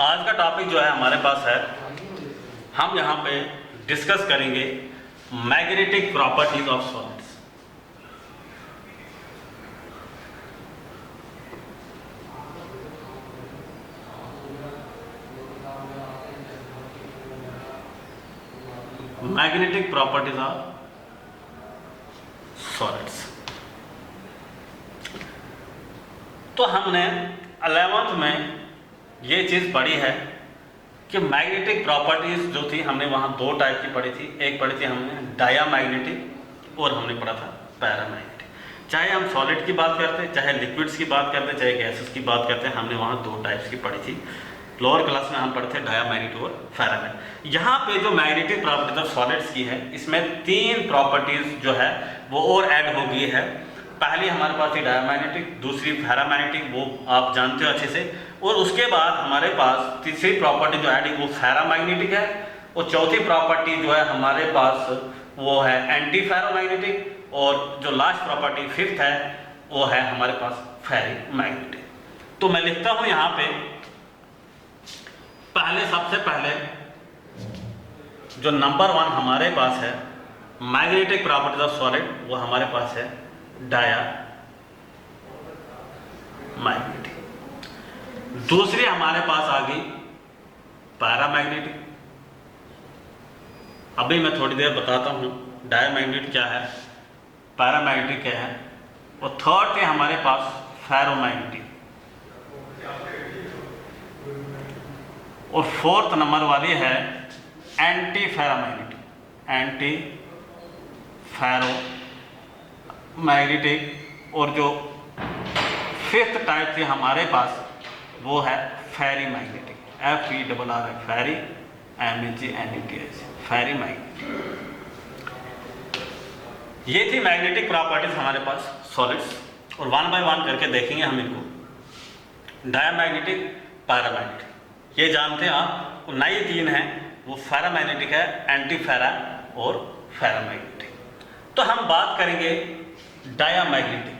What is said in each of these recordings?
आज का टॉपिक जो है हमारे पास है, हम यहाँ पे डिस्कस करेंगे magnetic properties of solids. Magnetic properties of solids. तो हमने 11th में ये चीज़ पढ़ी है कि मैग्नेटिक प्रॉपर्टीज़ जो थी हमने वहाँ दो टाइप की पढ़ी थी। एक पढ़ी थी हमने डायामैग्नेटिक और हमने पढ़ा था पैरामैग्नेटिक। चाहे हम सॉलिड की बात करते, चाहे लिक्विड्स की बात करते, चाहे गैसेस की बात करते, हमने वहाँ दो टाइप्स की पढ़ी थी। लोअर क्लास में हम पढ़ते डायामैग्नेटिक और पैरामैग्नेटिक। यहाँ पे जो मैग्नेटिक प्रॉपर्टीज ऑफ सॉलिड्स की है, इसमें 3 प्रॉपर्टीज़ जो है वो और ऐड हो गई है। पहली हमारे पास थी डायामैग्नेटिक, दूसरी पैरामैग्नेटिक, वो आप जानते हो अच्छे से, और उसके बाद हमारे पास तीसरी प्रॉपर्टी जो है वो फेरामैग्नेटिक है, और चौथी प्रॉपर्टी जो है हमारे पास वो है एंटी फेरोमैग्नेटिक, और जो लास्ट प्रॉपर्टी फिफ्थ है वो है हमारे पास फेरीमैग्नेटिक। तो मैं लिखता हूँ यहाँ पे, सबसे पहले जो नंबर 1 हमारे पास है मैग्नेटिक प्रॉपर्टीज ऑफ सॉलिड, वो हमारे पास है डायामैग्नेटिक। दूसरी हमारे पास आ गई पैरामैग्नेटिक। अभी मैं थोड़ी देर बताता हूँ डायामैग्नेटिक क्या है, पैरामैग्नेटिक क्या है। और थर्ड है हमारे पास फेरोमैग्नेटिक, और फोर्थ नंबर वाली है एंटी फेरोमैग्नेटिक। एंटी फेरोमैग्नेटिक, और जो फिफ्थ टाइप थी हमारे पास वो है फेरीमैग्नेटिक। FERR है, फेरी, MEGNETIC, फेरीमैग्नेटिक। ये थी मैग्नेटिक प्रॉपर्टीज हमारे पास सॉलिड्स, और 1 बाय 1 करके देखेंगे हम इनको। डायामैग्नेटिक, पैरामैग्नेटिक ये जानते हैं आप। नई 3 है वो फेरामैग्नेटिक है, एंटी फेरा और फेरामैग्नेटिक। तो हम बात करेंगे डायामैग्नेटिक।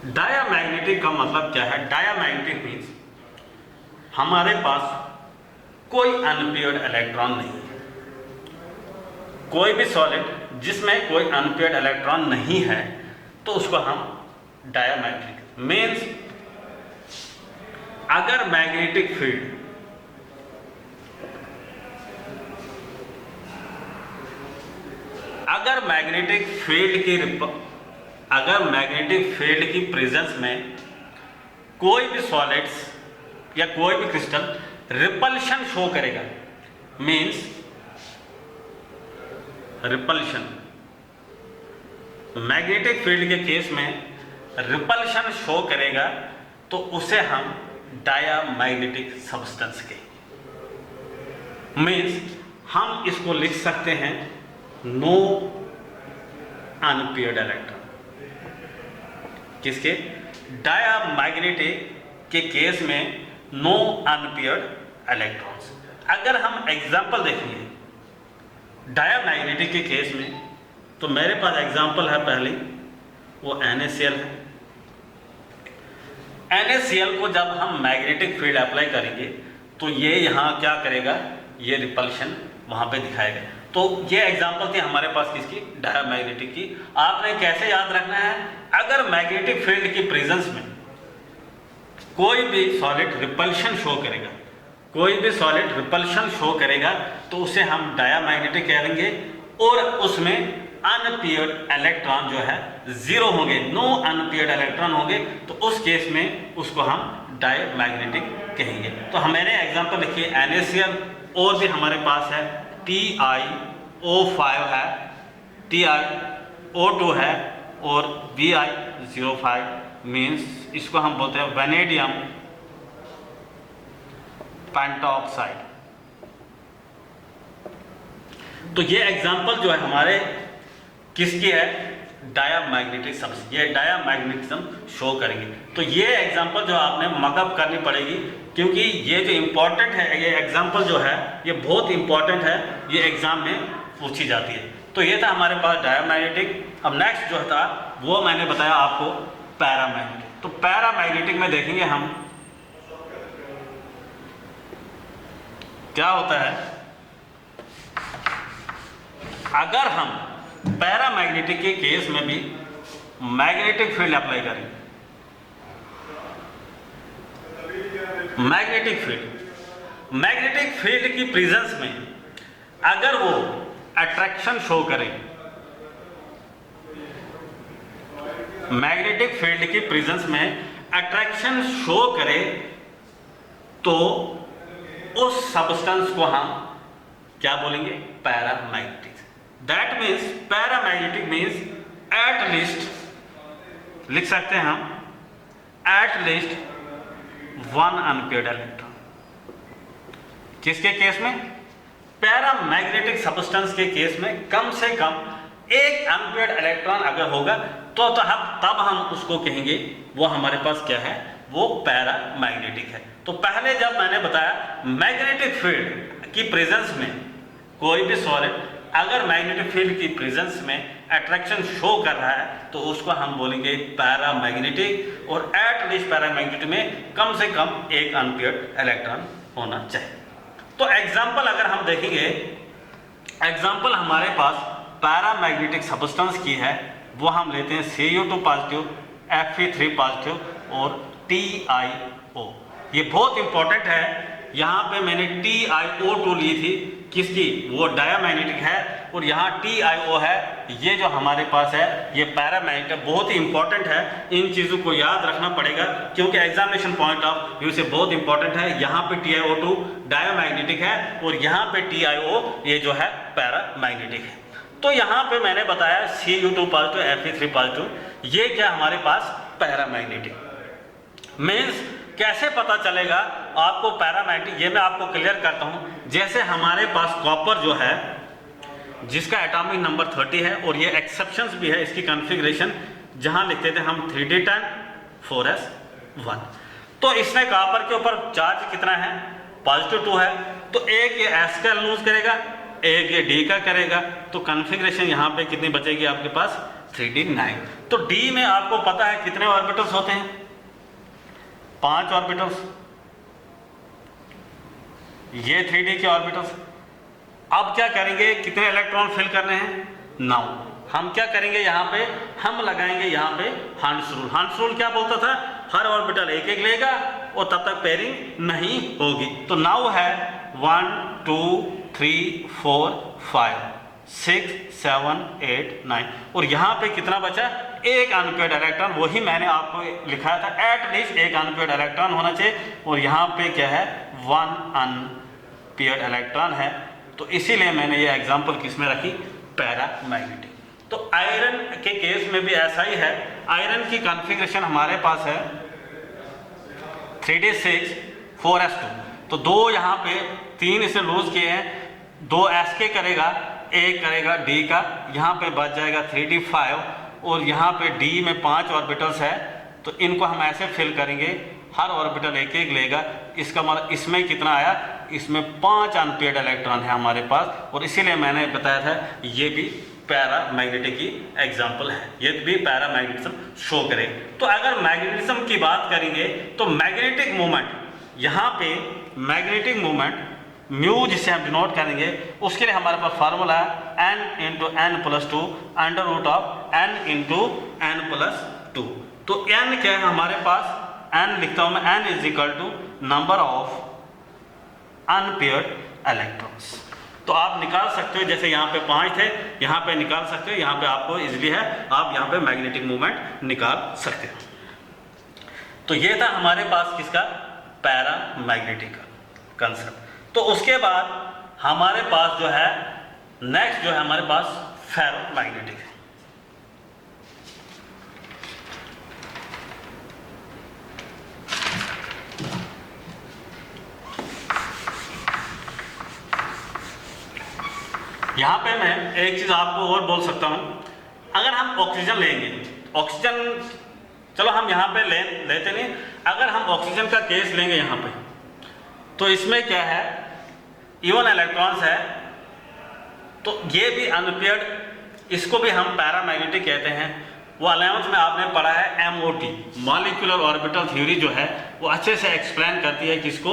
डायामैग्नेटिक का मतलब क्या है? डायामैग्नेटिक मीन्स हमारे पास कोई अनपेयर्ड इलेक्ट्रॉन नहीं है। कोई भी सॉलिड जिसमें कोई अनपेयर्ड इलेक्ट्रॉन नहीं है तो उसको हम डायामैग्नेटिक मीन्स, अगर मैग्नेटिक फील्ड मैग्नेटिक फील्ड की प्रेजेंस में कोई भी सॉलिड्स या कोई भी क्रिस्टल रिपल्शन शो करेगा, मीन्स रिपल्शन, मैग्नेटिक फील्ड के केस में रिपल्शन शो करेगा तो उसे हम डायामैग्नेटिक सब्सटेंस कहेंगे। मीन्स हम इसको लिख सकते हैं नो अनपेयर्ड इलेक्ट्रॉन। किसके? डायामैग्नेटिक के केस में नो अनपेयर्ड इलेक्ट्रॉन्स। अगर हम एग्जांपल देखेंगे डायामैग्नेटिक के केस में, तो मेरे पास एग्जांपल है पहले वो NaCl है। NaCl को जब हम मैग्नेटिक फील्ड अप्लाई करेंगे तो ये यहाँ क्या करेगा, ये रिपल्शन वहाँ पे दिखाएगा। तो ये एग्जांपल थी हमारे पास किसकी? डायामैग्नेटिक की। आपने कैसे याद रखना है? अगर मैग्नेटिक फील्ड की प्रेजेंस में कोई भी सॉलिड रिपल्शन शो करेगा तो उसे हम डायामैग्नेटिक कहेंगे, और उसमें अनपेयर्ड इलेक्ट्रॉन जो है 0 होंगे, नो अनपेयर्ड इलेक्ट्रॉन होंगे, तो उस केस में उसको हम डायामैग्नेटिक कहेंगे। तो हमारे एग्जांपल देखिए NaCl, और भी हमारे पास है TiO5 है, TiO2 है, और Vi05 मीन्स इसको हम बोलते हैं वैनेडियम पेंटॉक्साइड। तो ये एग्जांपल जो है हमारे किसकी है? Diamagnetic substance. ये डायामैग्नेटिज्म शो करेंगे। तो ये एग्जांपल जो आपने मकअप करनी पड़ेगी, क्योंकि ये जो इम्पोर्टेंट है, ये एग्जांपल जो है ये बहुत इम्पोर्टेंट है, ये एग्जाम में पूछी जाती है। तो ये था हमारे पास डायामैग्नेटिक। अब नेक्स्ट जो था वो मैंने बताया आपको पैरामैग्नेटिक। तो पैरामैग्नेटिक में देखेंगे हम क्या होता है। अगर हम पैरामैग्नेटिक के केस में भी मैग्नेटिक फील्ड अप्लाई करें, मैग्नेटिक फील्ड की प्रेजेंस में अगर वो अट्रैक्शन शो करे, मैग्नेटिक फील्ड की प्रेजेंस में अट्रैक्शन शो करे, तो उस सब्सटेंस को हम क्या बोलेंगे, paramagnetic. That means paramagnetic means at least, लिख सकते हैं हम, एट लीस्ट 1 अनपेयर्ड इलेक्ट्रॉन। किसके केस में, पैरामैग्नेटिक सब्सटेंस के केस में कम से कम एक अनपेयर्ड इलेक्ट्रॉन अगर होगा तो तब हम उसको कहेंगे वो हमारे पास क्या है, वो पैरामैग्नेटिक है। तो पहले जब मैंने बताया मैग्नेटिक फील्ड की प्रेजेंस में कोई भी सॉलिड अगर मैग्नेटिक फील्ड की प्रेजेंस में अट्रैक्शन शो कर रहा है तो उसको हम बोलेंगे पैरामैग्नेटिक, और एट लीस्ट पैरामैग्नेटिक में कम से कम एक अनपेयर्ड इलेक्ट्रॉन होना चाहिए। तो एग्जाम्पल अगर हम देखेंगे, एग्जाम्पल हमारे पास पैरामैग्नेटिक सब्सटेंस की है, वो हम लेते हैं Cu2 पॉजिटिव, Fe3 पॉजिटिव और TiO। ये बहुत इंपॉर्टेंट है। यहाँ पे मैंने TiO2 ली थी, किसकी, वो डायामैग्नेटिक है, और यहाँ TiO है, ये जो हमारे पास है ये पैरामैग्नेटिक, बहुत ही इंपॉर्टेंट है। इन चीज़ों को याद रखना पड़ेगा क्योंकि एग्जामिनेशन पॉइंट ऑफ व्यू से बहुत इंपॉर्टेंट है। यहाँ पे TiO2 डायामैग्नेटिक है और यहाँ पे TiO ये जो है पैरामैग्नेटिक है। तो यहाँ पे मैंने बताया Cu2 पॉजिटिव, Fe3 पॉजिटिव, ये क्या हमारे पास पैरामैग्नेटिक। मीन्स कैसे पता चलेगा आपको पैरामैग्नेटिक, ये मैं आपको क्लियर करता हूँ। जैसे हमारे पास कॉपर जो है जिसका एटॉमिक नंबर 30 है, और ये एक्सेप्शंस भी है इसकी कॉन्फ़िगरेशन, जहाँ लिखते थे हम 3d10 4s1। तो इसमें कॉपर के ऊपर चार्ज कितना है, पॉजिटिव 2 है, तो एक ये S का लूज करेगा, एक ये D का करेगा, तो कॉन्फ़िगरेशन यहाँ पे कितनी बचेगी आपके पास, 3d9। तो D में आपको पता है कितने ऑर्बिटल्स होते हैं, 5 ऑर्बिटल्स, ये 3d के ऑर्बिटल्स। अब क्या करेंगे, कितने इलेक्ट्रॉन फिल करने हैं, 9। हम क्या करेंगे, यहाँ पे हम लगाएंगे यहाँ पे हंस रूल। हंस रूल क्या बोलता था, हर ऑर्बिटल एक एक लेगा और तब तक पेयरिंग नहीं होगी। तो 9 है 1 2 3 4 5 6 7 8 9, और यहाँ पे कितना बचा, एक अनपेयर्ड इलेक्ट्रॉन। वही मैंने आपको लिखा था, एट लीस्ट एक अनपेयर्ड इलेक्ट्रॉन होना चाहिए, और यहाँ पे क्या है, 1 अनपेयर्ड इलेक्ट्रॉन है। तो इसीलिए मैंने ये एग्जांपल किसमें रखी, पैरामैग्नेटिक। तो आयरन के केस में भी ऐसा ही है। आयरन की कॉन्फ़िगरेशन हमारे पास है 3d6 4s2, तो 2 यहाँ पे 3 इसे लूज किए हैं, 2 s के करेगा, एक करेगा D का, यहाँ पे बच जाएगा 3d5, और यहाँ पे D में 5 ऑर्बिटल्स है, तो इनको हम ऐसे फिल करेंगे, हर ऑर्बिटल एक एक लेगा। इसका मतलब इसमें कितना आया, इसमें 5 अनपेयर्ड इलेक्ट्रॉन है हमारे पास, और इसीलिए मैंने बताया था ये भी पैरामैग्नेटिक की एग्जाम्पल है, ये भी पैरामैग्नेटिज्म शो करे। तो अगर मैग्नेटिज्म की बात करेंगे तो मैग्नेटिक मूवमेंट, यहाँ पे मैग्नेटिक मूवमेंट म्यू जिसे हम डिनोट करेंगे, उसके लिए हमारे पास फार्मूला है n into n plus 2 under root of n into n plus 2। तो n क्या है हमारे पास, n लिखता हूं मैं, n is equal to number of unpaired electrons. तो आप निकाल सकते हो, जैसे यहाँ पे 5 थे, यहाँ पे निकाल सकते हो, यहाँ पे आपको इजीली है, आप यहाँ पे मैग्नेटिक मूवमेंट निकाल सकते हो। तो ये था हमारे पास किसका, पैरामैग्नेटिक का कंसेप्ट। तो उसके बाद हमारे पास जो है नेक्स्ट जो है हमारे पास फेरोमैग्नेटिक है। यहाँ पे मैं एक चीज़ आपको और बोल सकता हूँ, अगर हम ऑक्सीजन लेंगे, ऑक्सीजन चलो हम यहाँ पे लेते नहीं, अगर हम ऑक्सीजन का केस लेंगे यहाँ पे, तो इसमें क्या है, इवन इलेक्ट्रॉन्स है, तो ये भी अनपेयर्ड इसको भी हम पैरामैग्नेटिक कहते हैं। वो 11th में आपने पढ़ा है MOT, मॉलिक्यूलर ऑर्बिटल थ्योरी जो है वो अच्छे से एक्सप्लेन करती है किसको,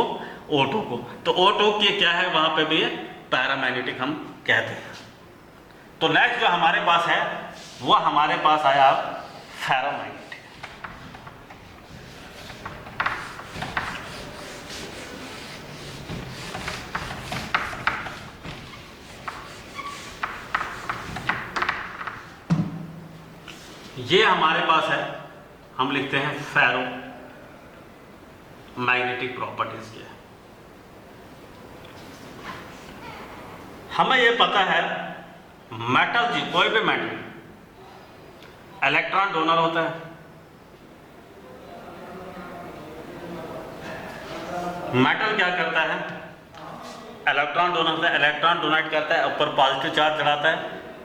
O2 को। तो O2 की क्या है, वहाँ पे भी पैरामैग्नेटिक हम कहते हैं। तो नेक्स्ट जो हमारे पास है वो हमारे पास आया फेरोमैग्नेटिक। ये हमारे पास है, हम लिखते हैं फेरो मैग्नेटिक प्रॉपर्टीज के। हमें ये पता है मेटल जी, कोई भी मेटल इलेक्ट्रॉन डोनर होता है। मेटल क्या करता है, इलेक्ट्रॉन डोनर होता है, इलेक्ट्रॉन डोनेट करता है, ऊपर पॉजिटिव चार्ज चढ़ाता है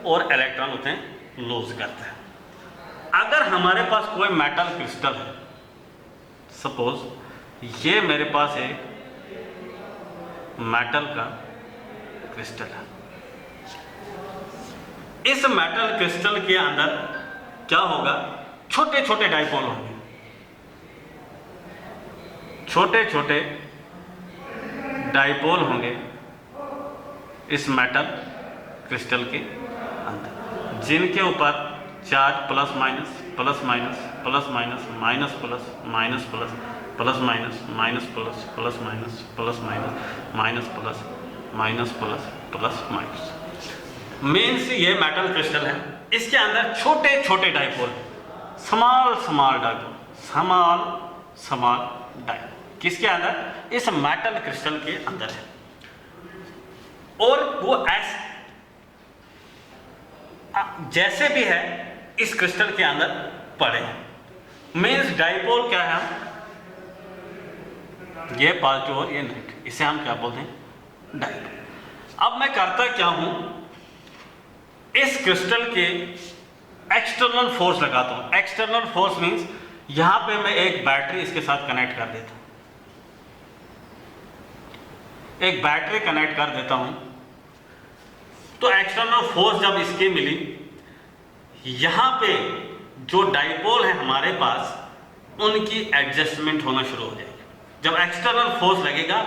और इलेक्ट्रॉन होते हैं लूज करता है। अगर हमारे पास कोई मेटल क्रिस्टल है, सपोज ये मेरे पास एक मेटल का क्रिस्टल है, इस मेटल क्रिस्टल के अंदर क्या होगा, छोटे छोटे डाइपोल होंगे, छोटे छोटे डाइपोल होंगे इस मेटल क्रिस्टल के अंदर, जिनके ऊपर charge plus minus plus minus plus minus minus plus minus plus plus minus minus plus plus minus plus minus minus plus minus plus plus minus means ये मेटल क्रिस्टल है। इसके अंदर छोटे छोटे dipole, small small dipole, small small dipole किसके अंदर, इस metal crystal के अंदर है। और वो जैसे भी है इस क्रिस्टल के अंदर पड़े हैं। मीन्स डाइपोल क्या है, ये पॉजिटिव और ये नेगेटिव, इसे हम क्या बोलते हैं, डाइपोल। अब मैं करता क्या हूं, इस क्रिस्टल के एक्सटर्नल फोर्स लगाता हूं। एक्सटर्नल फोर्स मीन्स यहां पे मैं एक बैटरी इसके साथ कनेक्ट कर देता हूं, एक बैटरी कनेक्ट कर देता हूं। तो एक्सटर्नल फोर्स जब इसकी मिली, यहां पे जो डाइपोल है हमारे पास, उनकी एडजस्टमेंट होना शुरू हो जाएगी। जब एक्सटर्नल फोर्स लगेगा,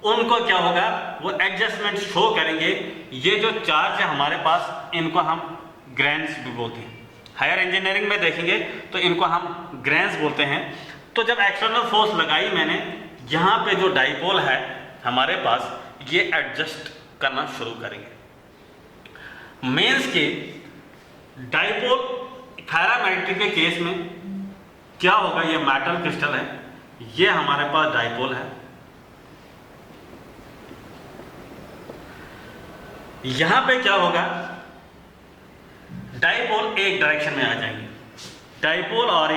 उनको क्या होगा, वो एडजस्टमेंट शो करेंगे। ये जो चार्ज है हमारे पास, इनको हम ग्रेन्स भी बोलते हैं। हायर इंजीनियरिंग में देखेंगे तो इनको हम ग्रेन्स बोलते हैं। तो जब एक्सटर्नल फोर्स लगाई मैंने, यहाँ पे जो डाइपोल है हमारे पास, ये एडजस्ट करना शुरू करेंगे। मीन्स के डाइपोल पैरामैग्नेटिक के केस में क्या होगा, ये मेटल क्रिस्टल है, ये हमारे पास डाइपोल है, यहां पे क्या होगा, डाइपोल एक डायरेक्शन में आ जाएंगे, डाइपोल और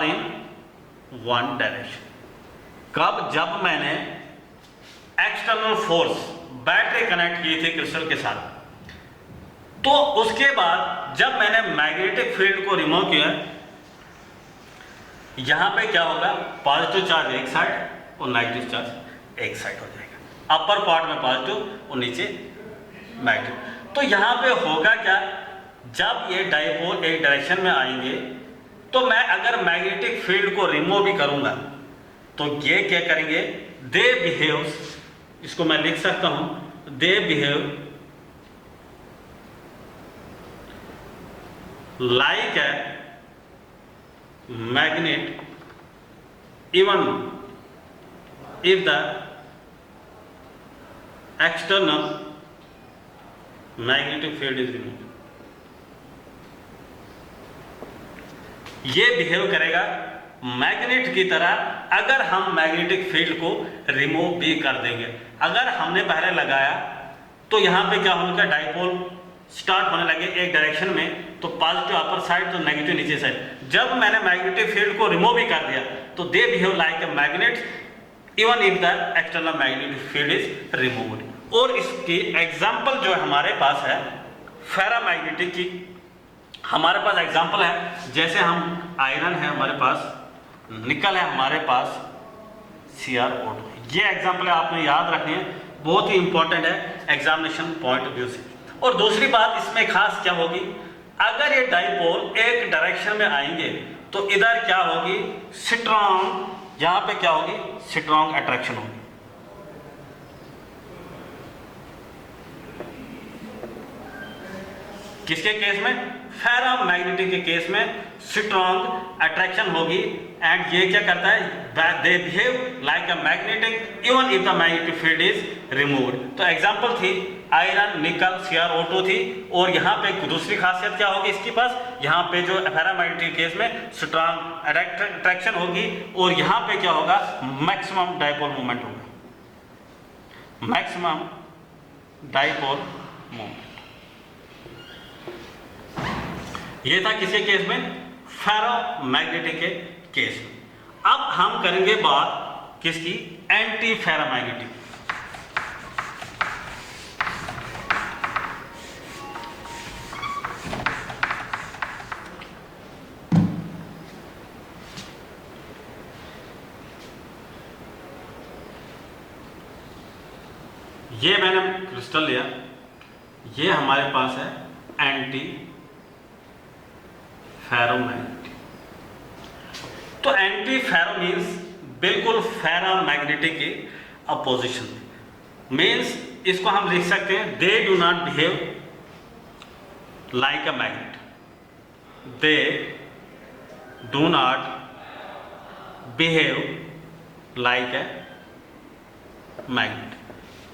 इन वन डायरेक्शन। कब, जब मैंने एक्सटर्नल फोर्स बैटरी कनेक्ट की थी क्रिस्टल के साथ, तो उसके बाद जब मैंने मैग्नेटिक फील्ड को रिमूव किया, यहां पे क्या होगा, पॉजिटिव चार्ज एक साइड और नेगेटिव चार्ज एक साइड हो जाएगा। अपर पार्ट में पॉजिटिव और नीचे नेगेटिव। तो यहां पे होगा क्या, जब ये डाइपोल एक डायरेक्शन में आएंगे, तो मैं अगर मैग्नेटिक फील्ड को रिमूव भी करूंगा, तो ये क्या करेंगे, दे बिहेव्स, इसको मैं लिख सकता हूं, they behave like a magnet even if the external magnetic field is removed। ये बिहेव करेगा मैग्नेट की तरह, अगर हम मैग्नेटिक फील्ड को रिमूव भी कर देंगे। अगर हमने पहले लगाया तो यहाँ पे क्या होगा, डाइपोल स्टार्ट होने लगे एक डायरेक्शन में, तो पॉजिटिव अपर साइड तो नेगेटिव नीचे साइड। जब मैंने मैग्नेटिक फील्ड को रिमूव भी कर दिया, तो they behave like a magnet even if the external magnetic field is removed. और इसकी एग्जांपल जो हमारे पास है फेरामैग्नेटिक की, हमारे पास एग्जांपल है, जैसे हम आयरन है हमारे पास, निकल है हमारे पास, CrO2। ये एग्जांपल आपने याद रखनी है बहुत ही इंपॉर्टेंट है एग्जामिनेशन पॉइंट ऑफ व्यू से। और दूसरी बात इसमें खास क्या होगी, अगर ये डाइपोल एक डायरेक्शन में आएंगे तो इधर क्या होगी, स्ट्रॉन्ग, यहां पे क्या होगी, स्ट्रॉन्ग अट्रैक्शन होगी। किसके केस में, फेरोमैग्नेटिक के केस में स्ट्रॉन्ग अट्रैक्शन होगी। एंड ये क्या करता है, they behave like a magnetic even if the magnetic field is removed. तो एग्जांपल थी आयरन, निकल, CrO2 थी। और यहाँ पे दूसरी खासियत क्या होगी इसके पास, यहाँ पे जो फेरोमैग्नेटिक केस में स्ट्रॉन्ग अट्रैक्शन होगी और यहाँ पे क्या होगा, मैक्सिमम डाइपोल मूवमेंट होगा, मैक्सिमम डाइपोल मूवमेंट। ये था किसके केस में, फेरोमैग्नेटिक के केस में। अब हम करेंगे बात किसकी, एंटी फेरोमैग्नेटिक। ये मैंने क्रिस्टल लिया, ये हमारे पास है एंटी फेरोमैग्नेटिक। तो एंटी फेरो मीन्स बिल्कुल फेरोमैग्नेटिक की अपोजिशन, मीन्स इसको हम लिख सकते हैं they do not behave like a magnet, they do not behave like a magnet.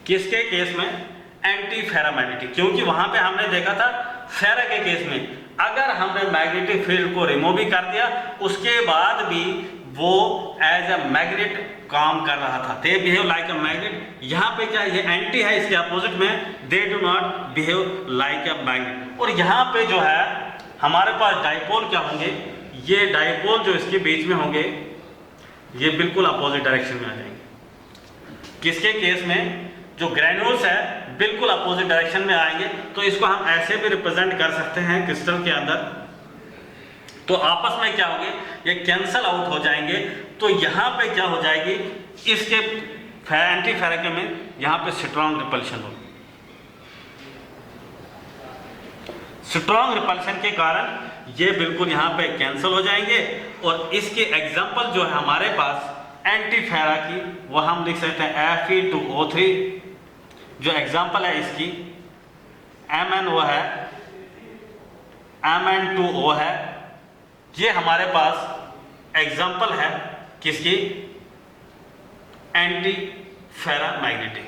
किसके केस में, एंटी फेरोमैग्नेटिक, क्योंकि वहां पे हमने देखा था फेरा के केस में अगर हमने मैग्नेटिक फील्ड को रिमूव भी कर दिया उसके बाद भी वो एज अ मैग्नेट काम कर रहा था, they behave like a magnet. यहाँ पे क्या, ये एंटी है, इसके अपोजिट में they do not behave like a magnet. और यहाँ पे जो है हमारे पास डाइपोल क्या होंगे, ये डाइपोल जो इसके बीच में होंगे ये बिल्कुल अपोजिट डायरेक्शन में आ जाएंगे। किसके केस में, जो ग्रेन्यूल्स है बिल्कुल अपोजिट डायरेक्शन में आएंगे। तो इसको हम ऐसे भी रिप्रेजेंट कर सकते हैं क्रिस्टल के अंदर, तो आपस में क्या होंगे, ये कैंसल आउट हो जाएंगे। तो यहाँ पे क्या हो जाएगी, इसके एंटी फेरो में यहाँ पे स्ट्रॉन्ग रिपल्शन होगी। स्ट्रॉन्ग रिपल्शन के कारण ये बिल्कुल यहाँ पे कैंसल हो जाएंगे। और इसके एग्जाम्पल जो है हमारे पास एंटी फेरा की, वो हम लिख सकते हैं Fe2O3, जो एग्जाम्पल है इसकी Mn वो है, Mn2O है। ये हमारे पास एग्जाम्पल है किसकी, एंटी फेरोमैग्नेटिक।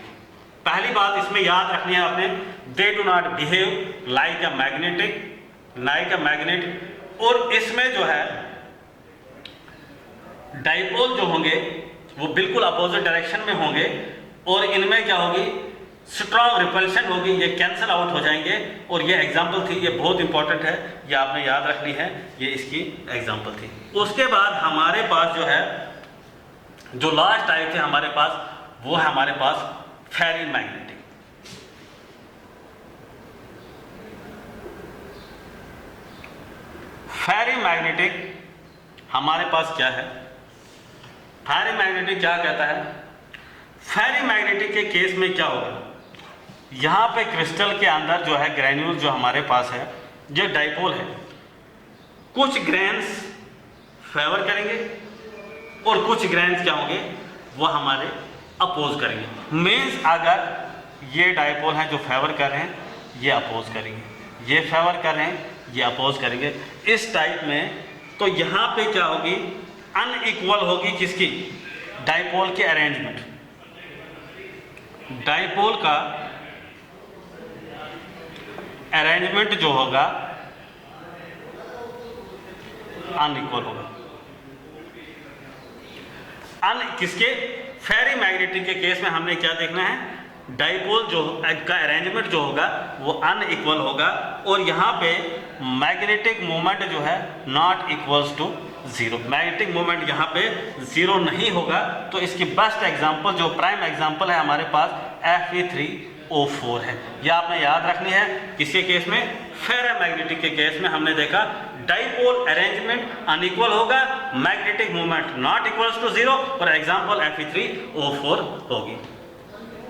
पहली बात इसमें याद रखनी है आपने, they do not behave like a magnetic, like a magnet. और इसमें जो है डाइपोल जो होंगे वो बिल्कुल अपोजिट डायरेक्शन में होंगे और इनमें क्या होगी, स्ट्रॉन्ग रिपल्शन होगी, ये कैंसल आउट हो जाएंगे। और ये एग्जांपल थी, ये बहुत इंपॉर्टेंट है, ये आपने याद रखनी है, ये इसकी एग्जांपल थी। उसके बाद हमारे पास जो है, जो लास्ट टाइप थे हमारे पास, वो है हमारे पास फेरोमैग्नेटिक। फेरोमैग्नेटिक हमारे पास क्या है, फेरोमैग्नेटिक क्या कहता है, फेरोमैग्नेटिक के केस में क्या होगा, यहाँ पे क्रिस्टल के अंदर जो है ग्रेन्यूल जो हमारे पास है, ये डाइपोल है, कुछ ग्रेन्स फेवर करेंगे और कुछ ग्रेन्स क्या होंगे, वो हमारे अपोज करेंगे। मीन्स अगर ये डाइपोल है जो फेवर कर रहे हैं, ये अपोज करेंगे, ये फेवर कर रहे हैं, ये अपोज करेंगे, इस टाइप में। तो यहाँ पे क्या होगी, अनइक्वल होगी किसकी, डाइपोल के अरेंजमेंट, डाइपोल का अरेंजमेंट जो होगा अनइक्वल होगा। किसके, फेरोमैग्नेटिक के केस में हमने क्या देखना है, डाइपोल जो का अरेंजमेंट जो होगा वो अनइक्वल होगा और यहाँ पे मैग्नेटिक मोमेंट जो है not equals to zero, magnetic moment यहाँ पे जीरो नहीं होगा। तो इसकी बेस्ट एग्जांपल जो प्राइम एग्जांपल है हमारे पास Fe3O4 है, यह आपने याद रखनी है। किसके केस में, फेरोमैग्नेटिक के केस में हमने देखा डाइपोल अरेंजमेंट अनइक्वल होगा, magnetic moment not equals to zero, और एग्जांपल Fe3O4 होगी।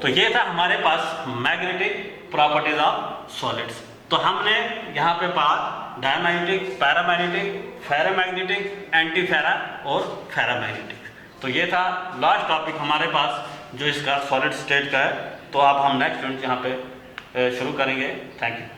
तो ये था हमारे पास मैग्नेटिक प्रॉपर्टीज ऑफ सॉलिड्स। तो हमने यहाँ पे पढ़ा डायमैग्नेटिक, पैरामैग्नेटिक, फेरोमैग्नेटिक, एंटी फेरा और फेरामैग्नेटिक। तो ये था लास्ट टॉपिक हमारे पास जो इसका सॉलिड स्टेट का है। तो अब हम नेक्स्ट यूनिट यहाँ पे शुरू करेंगे। Thank you.